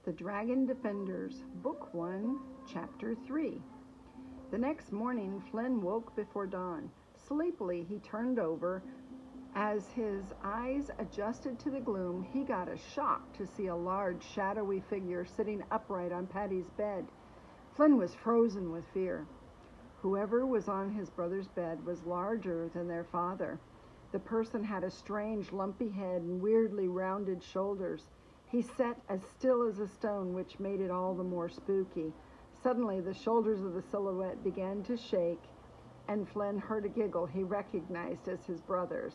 The Dragon Defenders, Book 1, Chapter 3. The next morning, Flynn woke before dawn. Sleepily, he turned over. As his eyes adjusted to the gloom, he got a shock to see a large, shadowy figure sitting upright on Paddy's bed. Flynn was frozen with fear. Whoever was on his brother's bed was larger than their father. The person had a strange, lumpy head and weirdly rounded shoulders. He sat as still as a stone, which made it all the more spooky. Suddenly, the shoulders of the silhouette began to shake, and Flynn heard a giggle he recognized as his brother's.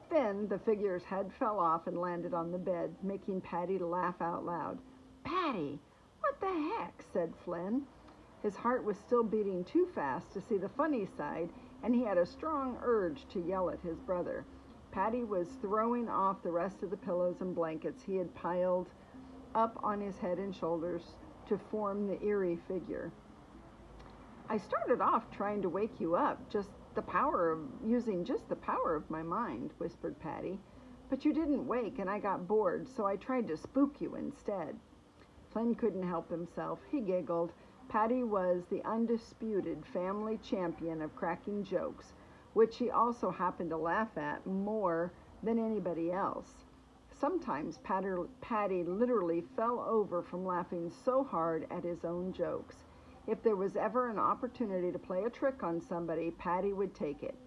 Then the figure's head fell off and landed on the bed, making Paddy laugh out loud. "Paddy, what the heck?" said Flynn. His heart was still beating too fast to see the funny side, and he had a strong urge to yell at his brother. Paddy was throwing off the rest of the pillows and blankets he had piled up on his head and shoulders to form the eerie figure. "I started off trying to wake you up, using just the power of my mind," whispered Paddy. "But you didn't wake, and I got bored, so I tried to spook you instead." Flynn couldn't help himself. He giggled. Paddy was the undisputed family champion of cracking jokes, which he also happened to laugh at more than anybody else. Sometimes Paddy literally fell over from laughing so hard at his own jokes. If there was ever an opportunity to play a trick on somebody, Paddy would take it.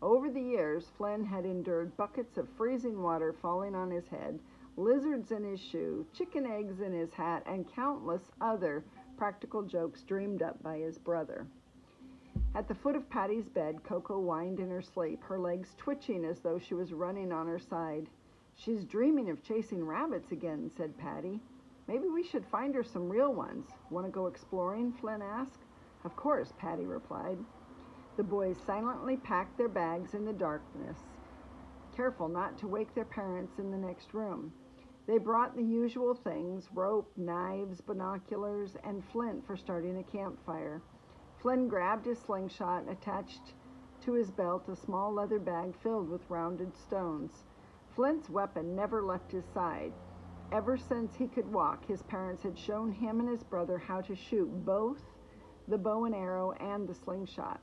Over the years, Flynn had endured buckets of freezing water falling on his head, lizards in his shoe, chicken eggs in his hat, and countless other practical jokes dreamed up by his brother. At the foot of Paddy's bed, Coco whined in her sleep, her legs twitching as though she was running on her side. "She's dreaming of chasing rabbits again," said Paddy. "Maybe we should find her some real ones. Want to go exploring?" Flynn asked. "Of course," Paddy replied. The boys silently packed their bags in the darkness, careful not to wake their parents in the next room. They brought the usual things: rope, knives, binoculars, and flint for starting a campfire. Flynn grabbed his slingshot and attached to his belt a small leather bag filled with rounded stones. Flint's weapon never left his side. Ever since he could walk, his parents had shown him and his brother how to shoot both the bow and arrow and the slingshot.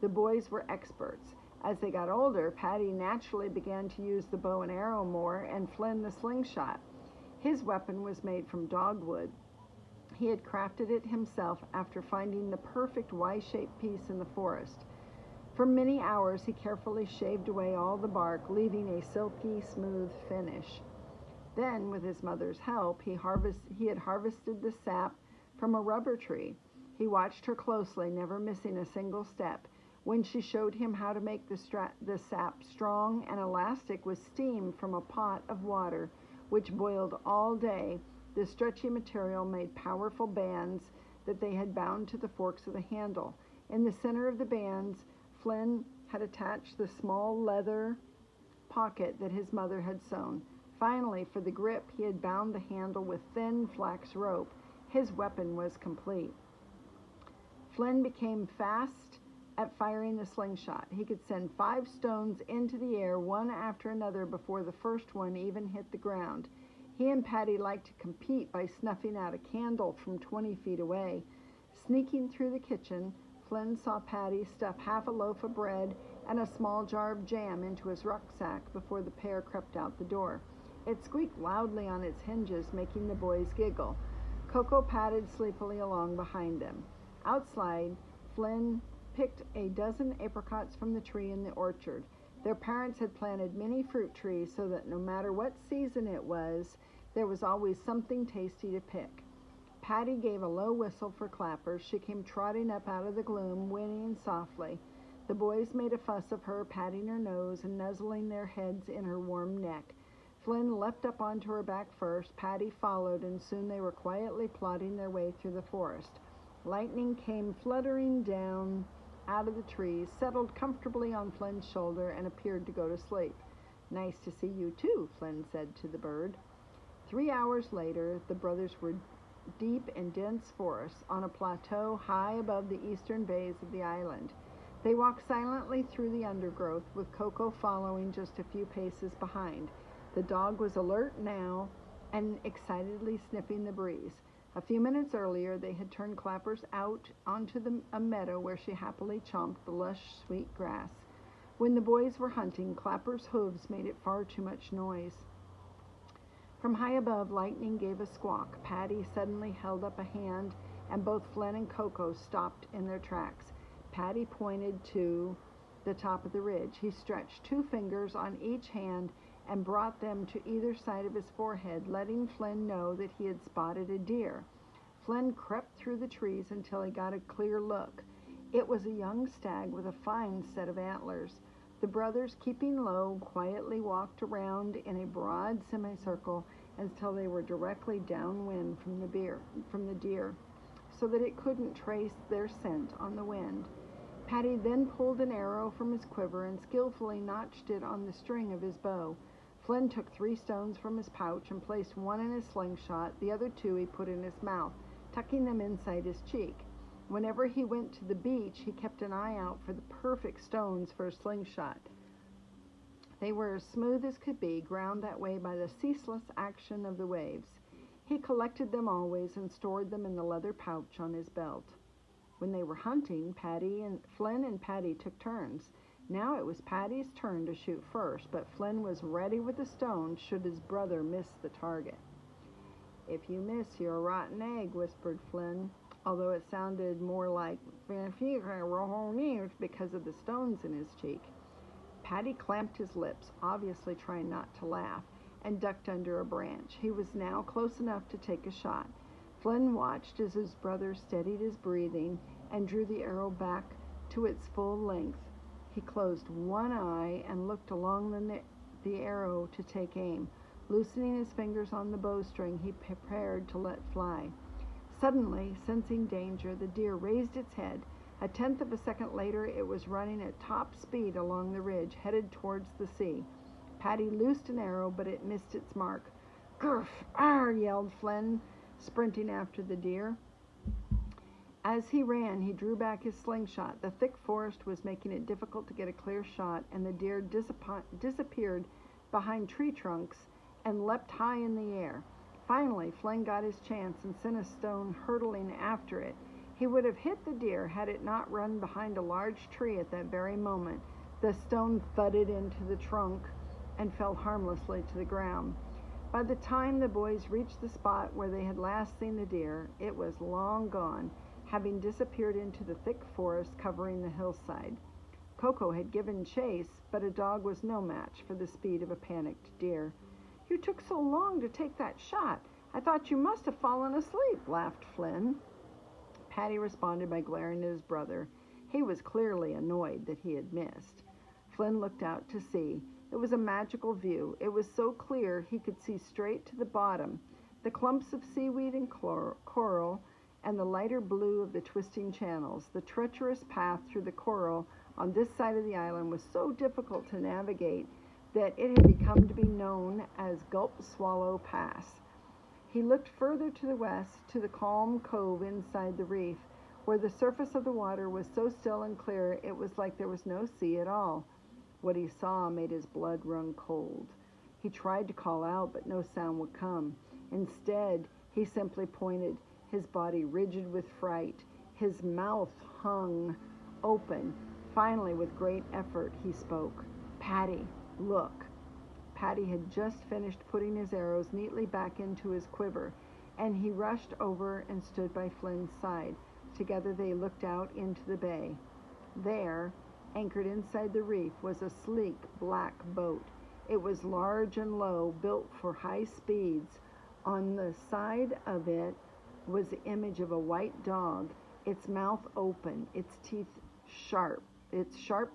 The boys were experts. As they got older, Paddy naturally began to use the bow and arrow more, and Flynn the slingshot. His weapon was made from dogwood. He had crafted it himself after finding the perfect Y-shaped piece in the forest. For many hours, he carefully shaved away all the bark, leaving a silky, smooth finish. Then, with his mother's help, he had harvested the sap from a rubber tree. He watched her closely, never missing a single step. When she showed him how to make the sap strong and elastic with steam from a pot of water, which boiled all day, the stretchy material made powerful bands that they had bound to the forks of the handle. In the center of the bands, Flynn had attached the small leather pocket that his mother had sewn. Finally, for the grip, he had bound the handle with thin flax rope. His weapon was complete. Flynn became fast at firing the slingshot. He could send 5 stones into the air, one after another, before the first one even hit the ground. He and Paddy liked to compete by snuffing out a candle from 20 feet away. Sneaking through the kitchen, Flynn saw Paddy stuff half a loaf of bread and a small jar of jam into his rucksack before the pair crept out the door. It squeaked loudly on its hinges, making the boys giggle. Coco padded sleepily along behind them. Outside, Flynn picked a dozen apricots from the tree in the orchard. Their parents had planted many fruit trees so that no matter what season it was, there was always something tasty to pick. Paddy gave a low whistle for Clappers. She came trotting up out of the gloom, whinnying softly. The boys made a fuss of her, patting her nose and nuzzling their heads in her warm neck. Flynn leapt up onto her back first. Paddy followed, and soon they were quietly plodding their way through the forest. Lightning came fluttering down out of the trees, settled comfortably on Flynn's shoulder, and appeared to go to sleep. "Nice to see you too," Flynn said to the bird. 3 hours later, the brothers were deep in dense forests on a plateau high above the eastern bays of the island. They walked silently through the undergrowth, with Coco following just a few paces behind. The dog was alert now and excitedly sniffing the breeze. A few minutes earlier they had turned Clappers out onto a meadow where she happily chomped the lush, sweet grass. When the boys were hunting, Clapper's hooves made it far too much noise. From high above, Lightning gave a squawk. Patty suddenly held up a hand, and both Flen and Coco stopped in their tracks. Patty pointed to the top of the ridge. He stretched 2 fingers on each hand and brought them to either side of his forehead, letting Flen know that he had spotted a deer. Flen crept through the trees until he got a clear look. It was a young stag with a fine set of antlers. The brothers, keeping low, quietly walked around in a broad semicircle until they were directly downwind from the deer, so that it couldn't trace their scent on the wind. Patty then pulled an arrow from his quiver and skillfully notched it on the string of his bow. Flen took 3 stones from his pouch and placed one in his slingshot. The other 2 he put in his mouth, tucking them inside his cheek. Whenever he went to the beach, he kept an eye out for the perfect stones for a slingshot. They were as smooth as could be, ground that way by the ceaseless action of the waves. He collected them always and stored them in the leather pouch on his belt. When they were hunting, Flen and Patty took turns. Now it was Patty's turn to shoot first, but Flen was ready with the stone should his brother miss the target. "If you miss, you're a rotten egg," whispered Flen, although it sounded more like because of the stones in his cheek. Patty clamped his lips, obviously trying not to laugh, and ducked under a branch. He was now close enough to take a shot. Flen watched as his brother steadied his breathing and drew the arrow back to its full length. He closed one eye and looked along the arrow to take aim. Loosening his fingers on the bowstring, he prepared to let fly. Suddenly, sensing danger, the deer raised its head. A 1/10 of a second later, it was running at top speed along the ridge, headed towards the sea. Patty loosed an arrow, but it missed its mark. "Grf! Arr!" yelled Flen, sprinting after the deer. As he ran, he drew back his slingshot. The thick forest was making it difficult to get a clear shot, and the deer disappeared behind tree trunks and leapt high in the air. Finally, Flen got his chance and sent a stone hurtling after it. He would have hit the deer had it not run behind a large tree at that very moment. The stone thudded into the trunk and fell harmlessly to the ground. By the time the boys reached the spot where they had last seen the deer, it was long gone, having disappeared into the thick forest covering the hillside. Coco had given chase, but a dog was no match for the speed of a panicked deer. "You took so long to take that shot. I thought you must have fallen asleep," laughed Flen. Patty responded by glaring at his brother. He was clearly annoyed that he had missed. Flen looked out to sea. It was a magical view. It was so clear he could see straight to the bottom. The clumps of seaweed and coral, and the lighter blue of the twisting channels. The treacherous path through the coral on this side of the island was so difficult to navigate that it had become to be known as Gulp Swallow Pass. He looked further to the west, to the calm cove inside the reef, where the surface of the water was so still and clear it was like there was no sea at all. What he saw made his blood run cold. He tried to call out, but no sound would come. Instead, he simply pointed, his body rigid with fright. His mouth hung open. Finally, with great effort, he spoke. "Patty, look." Patty had just finished putting his arrows neatly back into his quiver, and he rushed over and stood by Flen's side. Together they looked out into the bay. There, anchored inside the reef, was a sleek black boat. It was large and low, built for high speeds. On the side of it was the image of a white dog, its mouth open, its sharp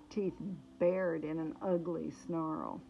teeth bared in an ugly snarl.